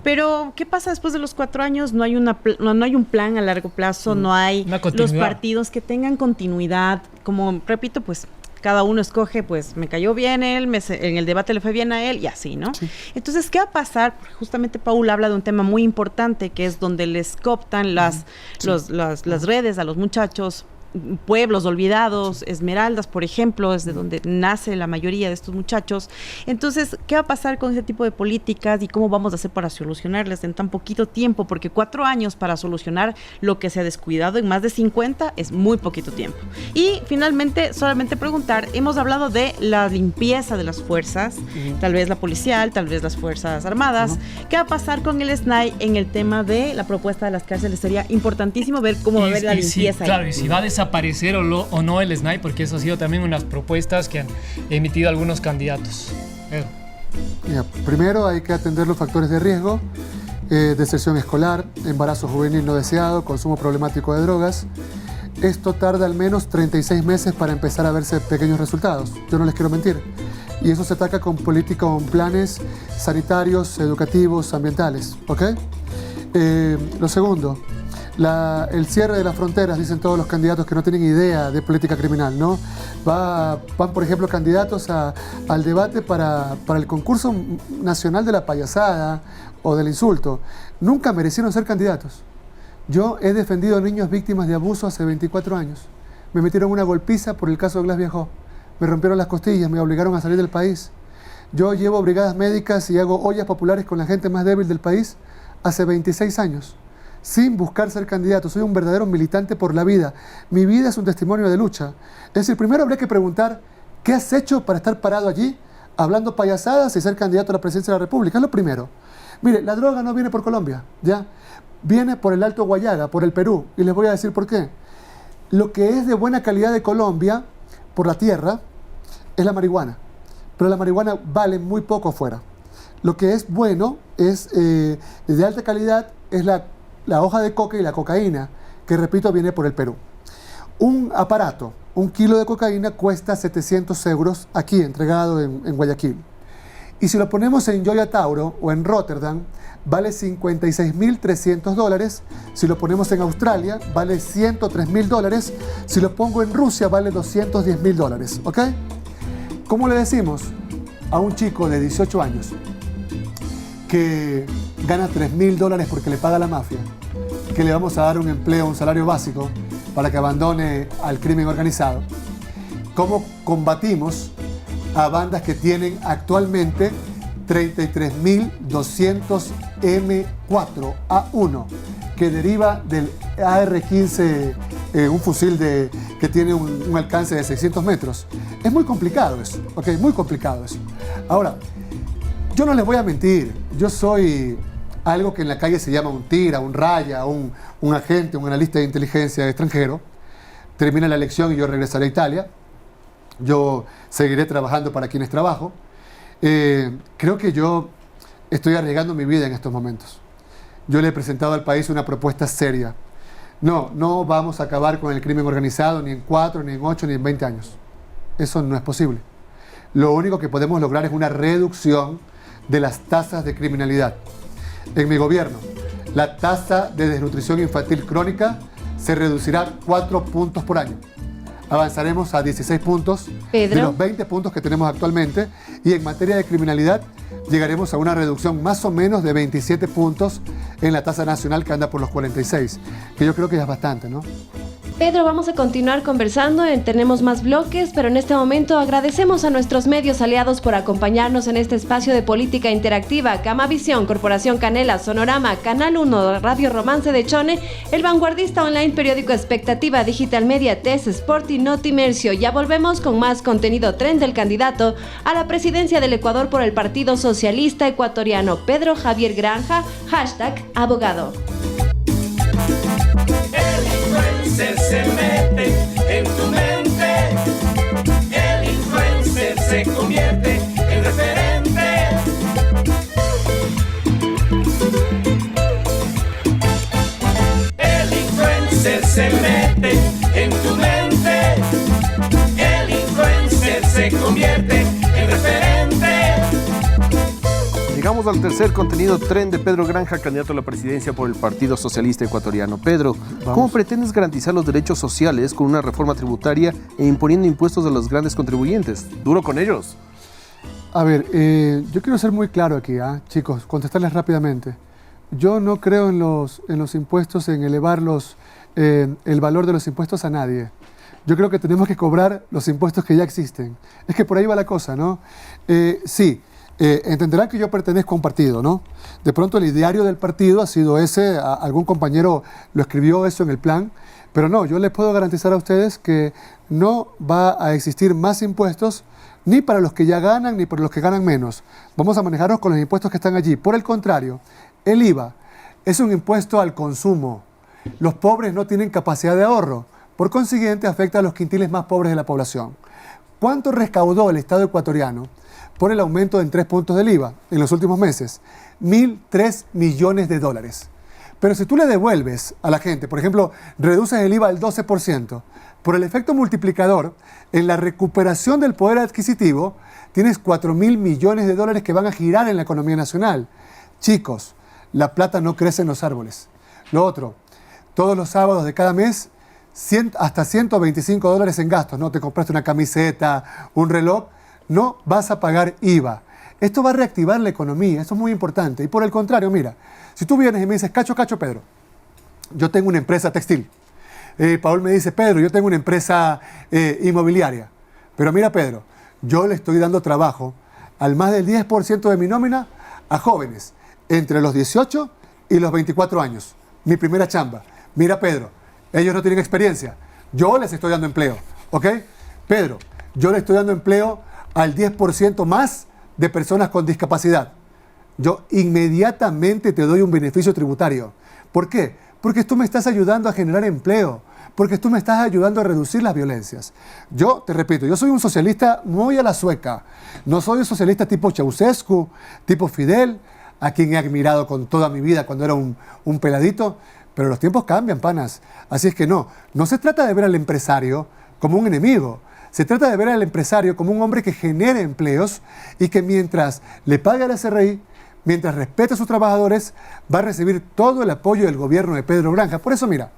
Speaker 6: Pero, ¿qué pasa después de los 4 años? No hay un plan a largo plazo, no hay los partidos que tengan continuidad. Como repito, pues cada uno escoge, pues me cayó bien él, en el debate le fue bien a él y así, ¿no? Sí. Entonces, ¿qué va a pasar? Justamente Paul habla de un tema muy importante, que es donde les cooptan las redes a los muchachos, pueblos olvidados, Esmeraldas, por ejemplo, es de donde nace la mayoría de estos muchachos. Entonces, ¿qué va a pasar con ese tipo de políticas y cómo vamos a hacer para solucionarlas en tan poquito tiempo? Porque 4 años para solucionar lo que se ha descuidado en más de 50 es muy poquito tiempo. Y finalmente, solamente preguntar, hemos hablado de la limpieza de las fuerzas, tal vez la policial, tal vez las fuerzas armadas. ¿Qué va a pasar con el SNAI en el tema de la propuesta de las cárceles? Sería importantísimo ver cómo va a haber la limpieza.
Speaker 7: Sí, claro, y si va a desaparecer o no el SNAI, porque eso ha sido también unas propuestas que han emitido algunos candidatos.
Speaker 4: Mira, primero hay que atender los factores de riesgo, deserción escolar, embarazo juvenil no deseado, consumo problemático de drogas. Esto tarda al menos 36 meses para empezar a verse pequeños resultados, yo no les quiero mentir. Y eso se ataca con políticas, con planes sanitarios, educativos, ambientales, ¿ok? Lo segundo, el cierre de las fronteras, dicen todos los candidatos que no tienen idea de política criminal, ¿no? Van, por ejemplo, candidatos al debate para el concurso nacional de la payasada o del insulto. Nunca merecieron ser candidatos. Yo he defendido a niños víctimas de abuso hace 24 años. Me metieron una golpiza por el caso de Glass Viajó. Me rompieron las costillas, me obligaron a salir del país. Yo llevo brigadas médicas y hago ollas populares con la gente más débil del país hace 26 años. Sin buscar ser candidato, soy un verdadero militante por la vida. Mi vida es un testimonio de lucha. Es decir, primero habría que preguntar ¿Qué has hecho para estar parado allí hablando payasadas y ser candidato a la presidencia de la República? Es lo primero. Mire, la droga no viene por Colombia, ¿ya? Viene por el Alto Guayaga, por el Perú. Y les voy a decir por qué. Lo que es de buena calidad de Colombia, por la tierra, es la marihuana. Pero la marihuana vale muy poco afuera. Lo que es bueno, es de alta calidad, es la hoja de coca y la cocaína, que repito, viene por el Perú. Un aparato, 1 kilo de cocaína cuesta 700 euros aquí, entregado en Guayaquil. Y si lo ponemos en Gioia Tauro o en Rotterdam, vale $56.300. Si lo ponemos en Australia, vale $103.000. Si lo pongo en Rusia, vale $210.000. ¿Ok? ¿Cómo le decimos a un chico de 18 años que gana $3.000 porque le paga la mafia, que le vamos a dar un empleo, un salario básico para que abandone al crimen organizado? ¿Cómo combatimos a bandas que tienen actualmente 33.200 M4A1, que deriva del AR-15, un fusil que tiene un alcance de 600 metros? Es muy complicado eso, ¿ok? Muy complicado eso. Ahora, yo no les voy a mentir, yo soy algo que en la calle se llama un tira, un raya, un agente, un analista de inteligencia extranjero. Termina la elección y yo regresaré a Italia. Yo seguiré trabajando para quienes trabajo. Creo que yo estoy arriesgando mi vida en estos momentos. Yo le he presentado al país una propuesta seria. No vamos a acabar con el crimen organizado ni en 4, ni en 8, ni en 20 años. Eso no es posible. Lo único que podemos lograr es una reducción de las tasas de criminalidad. En mi gobierno, la tasa de desnutrición infantil crónica se reducirá 4 puntos por año. Avanzaremos a 16 puntos de los 20 puntos que tenemos actualmente, y en materia de criminalidad llegaremos a una reducción más o menos de 27 puntos en la tasa nacional, que anda por los 46, que yo creo que ya es bastante, ¿no?
Speaker 2: Pedro, vamos a continuar conversando, tenemos más bloques, pero en este momento agradecemos a nuestros medios aliados por acompañarnos en este espacio de política interactiva: Camavisión, Corporación Canela, Sonorama, Canal 1, Radio Romance de Chone, El Vanguardista Online, Periódico Expectativa, Digital Media, TES, Sport y Notimercio. Ya volvemos con más contenido tren del candidato a la presidencia del Ecuador por el Partido Socialista Ecuatoriano, Pedro Javier Granja, #abogado.
Speaker 1: Se mete en tu mente, el influencer se convierte en referente. El influencer se mete en tu mente, el influencer se convierte en referente.
Speaker 3: Llegamos al tercer contenido tren de Pedro Granja, candidato a la presidencia por el Partido Socialista Ecuatoriano. Pedro, ¿cómo pretendes garantizar los derechos sociales con una reforma tributaria e imponiendo impuestos a los grandes contribuyentes? Duro con ellos.
Speaker 4: A ver, yo quiero ser muy claro aquí, chicos, contestarles rápidamente. Yo no creo en los impuestos, en elevar el valor de los impuestos a nadie. Yo creo que tenemos que cobrar los impuestos que ya existen. Es que por ahí va la cosa, ¿no? Sí. Entenderán que yo pertenezco a un partido, ¿no? De pronto el ideario del partido ha sido ese, algún compañero lo escribió eso en el plan, pero no, yo les puedo garantizar a ustedes que no va a existir más impuestos ni para los que ya ganan ni para los que ganan menos. Vamos a manejarnos con los impuestos que están allí. Por el contrario, el IVA es un impuesto al consumo. Los pobres no tienen capacidad de ahorro, por consiguiente afecta a los quintiles más pobres de la población. ¿Cuánto recaudó el Estado ecuatoriano por el aumento en 3 puntos del IVA en los últimos meses? $1.003 millones. Pero si tú le devuelves a la gente, por ejemplo, reduces el IVA al 12%, por el efecto multiplicador, en la recuperación del poder adquisitivo, tienes $4.000 millones que van a girar en la economía nacional. Chicos, la plata no crece en los árboles. Lo otro, todos los sábados de cada mes, hasta $125 en gastos, ¿no? Te compraste una camiseta, un reloj, no vas a pagar IVA. Esto va a reactivar la economía, esto es muy importante. Y por el contrario, mira, si tú vienes y me dices, Cacho, Pedro, yo tengo una empresa textil. Paul me dice, Pedro, yo tengo una empresa inmobiliaria. Pero mira, Pedro, yo le estoy dando trabajo al más del 10% de mi nómina a jóvenes entre los 18 y los 24 años. Mi primera chamba. Mira, Pedro, ellos no tienen experiencia. Yo les estoy dando empleo, ¿ok? Pedro, yo le estoy dando empleo al 10% más de personas con discapacidad. Yo inmediatamente te doy un beneficio tributario. ¿Por qué? Porque tú me estás ayudando a generar empleo, porque tú me estás ayudando a reducir las violencias. Yo, te repito, yo soy un socialista muy a la sueca. No soy un socialista tipo Ceausescu, tipo Fidel, a quien he admirado con toda mi vida cuando era un peladito, pero los tiempos cambian, panas. Así es que no se trata de ver al empresario como un enemigo. Se trata de ver al empresario como un hombre que genere empleos y que mientras le pague a la SRI, mientras respete a sus trabajadores, va a recibir todo el apoyo del gobierno de Pedro Granja. Por eso, mira,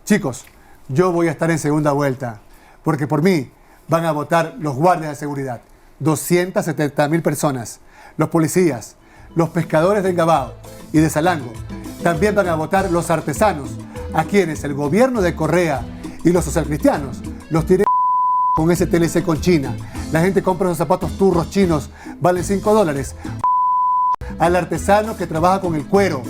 Speaker 4: chicos, yo voy a estar en segunda vuelta, porque por mí van a votar los guardias de seguridad, 270.000 personas, los policías, los pescadores de Engabao y de Salango. También van a votar los artesanos, a quienes el gobierno de Correa y los socialcristianos los tienen con ese TLC con China. La gente compra esos zapatos turros chinos, valen $5. Al artesano que trabaja con el cuero,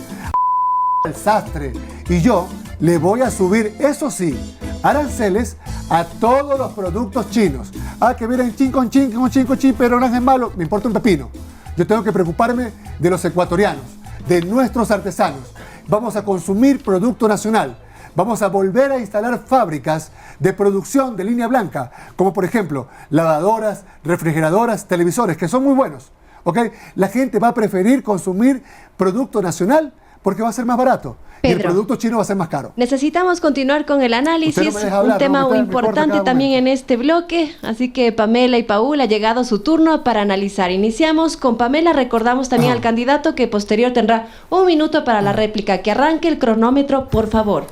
Speaker 4: al sastre. Y yo le voy a subir, eso sí, aranceles a todos los productos chinos. Que vienen chin con chin, pero no es malo, me importa un pepino. Yo tengo que preocuparme de los ecuatorianos, de nuestros artesanos. Vamos a consumir producto nacional. Vamos a volver a instalar fábricas de producción de línea blanca, como por ejemplo lavadoras, refrigeradoras, televisores, que son muy buenos. ¿Okay? La gente va a preferir consumir producto nacional porque va a ser más barato.
Speaker 2: Pedro,
Speaker 4: y el producto chino va a ser más caro.
Speaker 2: Necesitamos continuar con el análisis,
Speaker 4: No me deja hablar,
Speaker 2: un tema
Speaker 4: no, me
Speaker 2: importante también en este bloque, así que Pamela y Paul, ha llegado su turno para analizar. Iniciamos con Pamela, recordamos también al candidato que posterior tendrá 1 minuto para la réplica. Que arranque el cronómetro, por favor.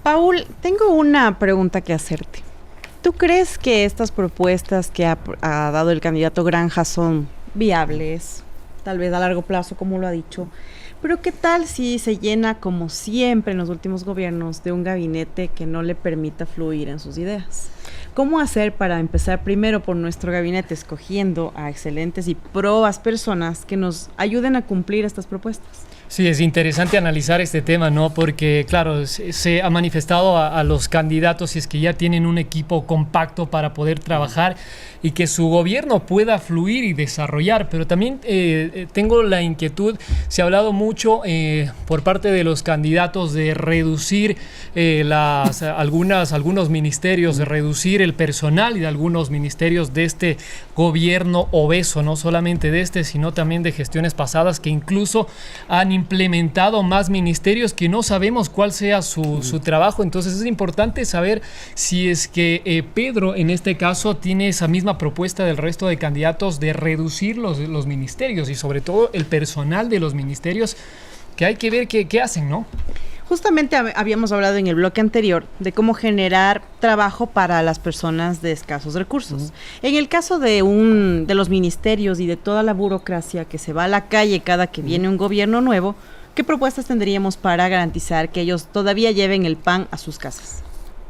Speaker 6: Paul, tengo una pregunta que hacerte. ¿Tú crees que estas propuestas que ha dado el candidato Granja son viables, tal vez a largo plazo, como lo ha dicho? Pero ¿qué tal si se llena, como siempre en los últimos gobiernos, de un gabinete que no le permita fluir en sus ideas? ¿Cómo hacer para empezar primero por nuestro gabinete, escogiendo a excelentes y probas personas que nos ayuden a cumplir estas propuestas?
Speaker 7: Sí, es interesante analizar este tema, ¿no? Porque, claro, se ha manifestado a los candidatos si es que ya tienen un equipo compacto para poder trabajar y que su gobierno pueda fluir y desarrollar. Pero también tengo la inquietud, se ha hablado mucho por parte de los candidatos de reducir algunos ministerios, de reducir el personal y de algunos ministerios de este gobierno obeso, no solamente de este, sino también de gestiones pasadas que incluso han implementado más ministerios que no sabemos cuál sea su trabajo. Entonces es importante saber si es que Pedro en este caso tiene esa misma propuesta del resto de candidatos de reducir los ministerios y sobre todo el personal de los ministerios, que hay que ver qué hacen, ¿no?
Speaker 6: Justamente habíamos hablado en el bloque anterior de cómo generar trabajo para las personas de escasos recursos. En el caso de los ministerios y de toda la burocracia que se va a la calle cada que viene un gobierno nuevo, ¿qué propuestas tendríamos para garantizar que ellos todavía lleven el pan a sus casas?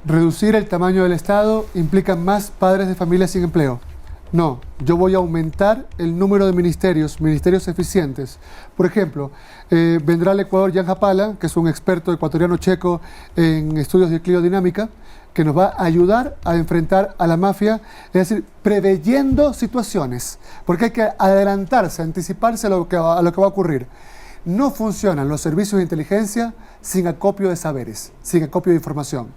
Speaker 4: Reducir el tamaño del Estado implica más padres de familia sin empleo. No, yo voy a aumentar el número de ministerios eficientes. Por ejemplo, vendrá al Ecuador Jan Japala, que es un experto ecuatoriano checo en estudios de cliodinámica, que nos va a ayudar a enfrentar a la mafia, es decir, preveyendo situaciones, porque hay que adelantarse, anticiparse a lo que va a ocurrir. No funcionan los servicios de inteligencia sin acopio de saberes, sin acopio de información.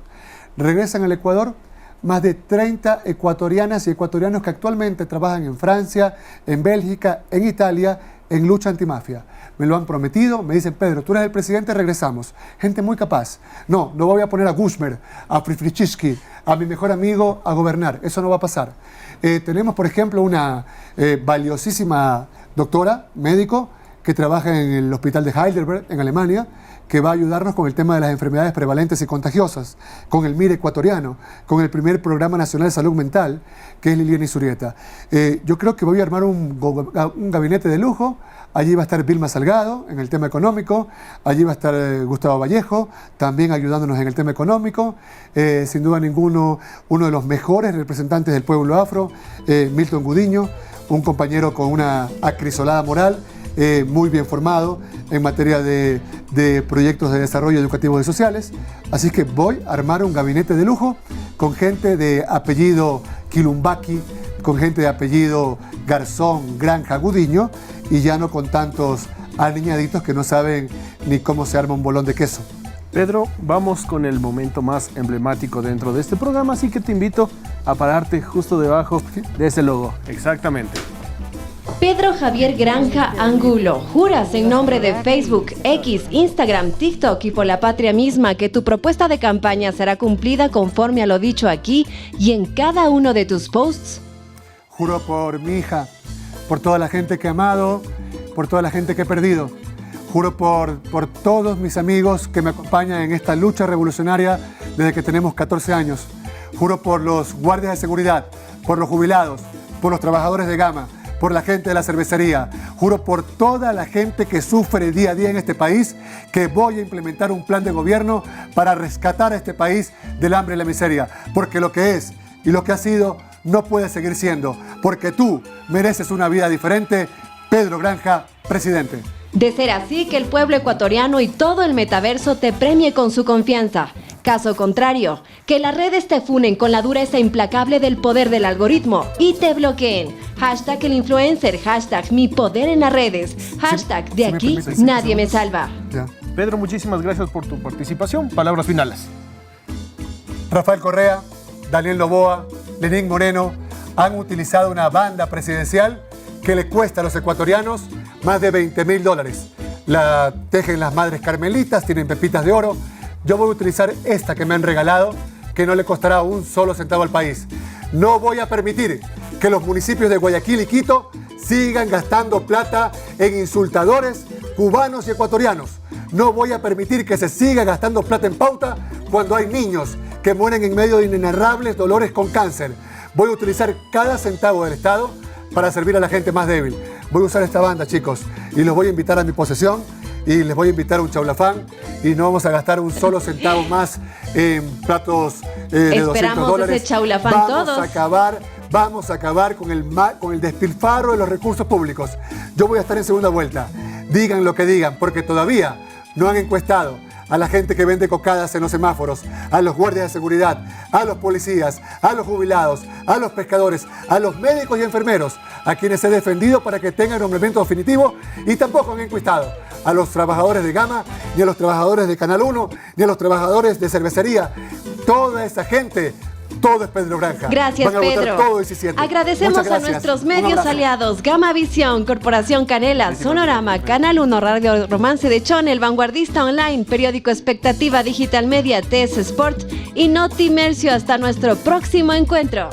Speaker 4: Regresan al Ecuador más de 30 ecuatorianas y ecuatorianos que actualmente trabajan en Francia, en Bélgica, en Italia, en lucha antimafia. Me lo han prometido, me dicen, Pedro, tú eres el presidente, regresamos. Gente muy capaz. No voy a poner a Gushmer, a Frifrichiski, a mi mejor amigo a gobernar. Eso no va a pasar. Tenemos, por ejemplo, una valiosísima doctora, médico, que trabaja en el hospital de Heidelberg, en Alemania, que va a ayudarnos con el tema de las enfermedades prevalentes y contagiosas, con el MIR ecuatoriano, con el primer Programa Nacional de Salud Mental, que es Liliana Isurieta. Yo creo que voy a armar un gabinete de lujo. Allí va a estar Vilma Salgado en el tema económico, allí va a estar Gustavo Vallejo, también ayudándonos en el tema económico, sin duda ninguno, uno de los mejores representantes del pueblo afro, Milton Gudiño, un compañero con una acrisolada moral, muy bien formado en materia de proyectos de desarrollo educativo y sociales. Así que voy a armar un gabinete de lujo con gente de apellido Quilumbaqui, con gente de apellido Garzón, Granja, Gudiño, y ya no con tantos aniñaditos que no saben ni cómo se arma un bolón de queso.
Speaker 3: Pedro, vamos con el momento más emblemático dentro de este programa, así que te invito a pararte justo debajo de ese logo. Exactamente.
Speaker 2: Pedro Javier Granja Angulo, juras en nombre de Facebook, X, Instagram, TikTok y por la patria misma que tu propuesta de campaña será cumplida conforme a lo dicho aquí y en cada uno de tus posts.
Speaker 4: Juro por mi hija, por toda la gente que he amado, por toda la gente que he perdido. Juro por todos mis amigos que me acompañan en esta lucha revolucionaria desde que tenemos 14 años. Juro por los guardias de seguridad, por los jubilados, por los trabajadores de Gama, por la gente de la cervecería. Juro por toda la gente que sufre día a día en este país que voy a implementar un plan de gobierno para rescatar a este país del hambre y la miseria. Porque lo que es y lo que ha sido no puede seguir siendo. Porque tú mereces una vida diferente. Pedro Granja, presidente.
Speaker 2: De ser así, que el pueblo ecuatoriano y todo el metaverso te premie con su confianza. Caso contrario, que las redes te funen con la dureza implacable del poder del algoritmo y te bloqueen. Hashtag el influencer, hashtag mi poder en las redes, hashtag de aquí nadie me salva.
Speaker 4: Ya.
Speaker 3: Pedro, muchísimas gracias por tu participación. Palabras finales.
Speaker 4: Rafael Correa, Daniel Noboa, Lenín Moreno han utilizado una banda presidencial que le cuesta a los ecuatorianos más de $20.000. La tejen las madres carmelitas, tienen pepitas de oro. Yo voy a utilizar esta que me han regalado, que no le costará un solo centavo al país. No voy a permitir que los municipios de Guayaquil y Quito sigan gastando plata en insultadores cubanos y ecuatorianos. No voy a permitir que se siga gastando plata en pauta cuando hay niños que mueren en medio de inenarrables dolores con cáncer. Voy a utilizar cada centavo del Estado para servir a la gente más débil. Voy a usar esta banda, chicos, y los voy a invitar a mi posesión y les voy a invitar a un chaulafán y no vamos a gastar un solo centavo más en platos de
Speaker 2: Esperamos
Speaker 4: $200.
Speaker 2: ese chaulafán todos.
Speaker 4: Vamos a acabar con el despilfarro de los recursos públicos. Yo voy a estar en segunda vuelta. Digan lo que digan, porque todavía no han encuestado a la gente que vende cocadas en los semáforos, a los guardias de seguridad, a los policías, a los jubilados, a los pescadores, a los médicos y enfermeros, a quienes he defendido para que tengan nombramiento definitivo, y tampoco han encuestado a los trabajadores de Gama, ni a los trabajadores de Canal 1, ni a los trabajadores de cervecería. Toda esa gente, todo es Pedro Granja.
Speaker 2: Gracias,
Speaker 4: Van a votar
Speaker 2: Pedro.
Speaker 4: todo 17.
Speaker 2: Agradecemos
Speaker 4: Muchas
Speaker 2: a
Speaker 4: gracias.
Speaker 2: nuestros
Speaker 4: Un
Speaker 2: medios
Speaker 4: abrazo.
Speaker 2: aliados, Gama Visión, Corporación Canela, Sonorama, Canal 1, Radio Romance de Chon, El Vanguardista Online, Periódico Expectativa Digital Media, TS Sport y Notimercio. Hasta nuestro próximo encuentro.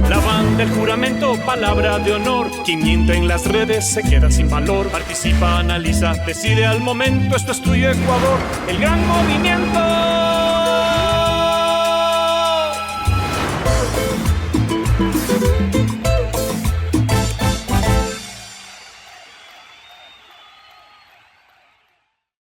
Speaker 1: La banda, el juramento, palabra de honor. Quien miente en las redes se queda sin valor. Participa, analiza, decide al momento. Esto es tuyo, Ecuador. El gran movimiento.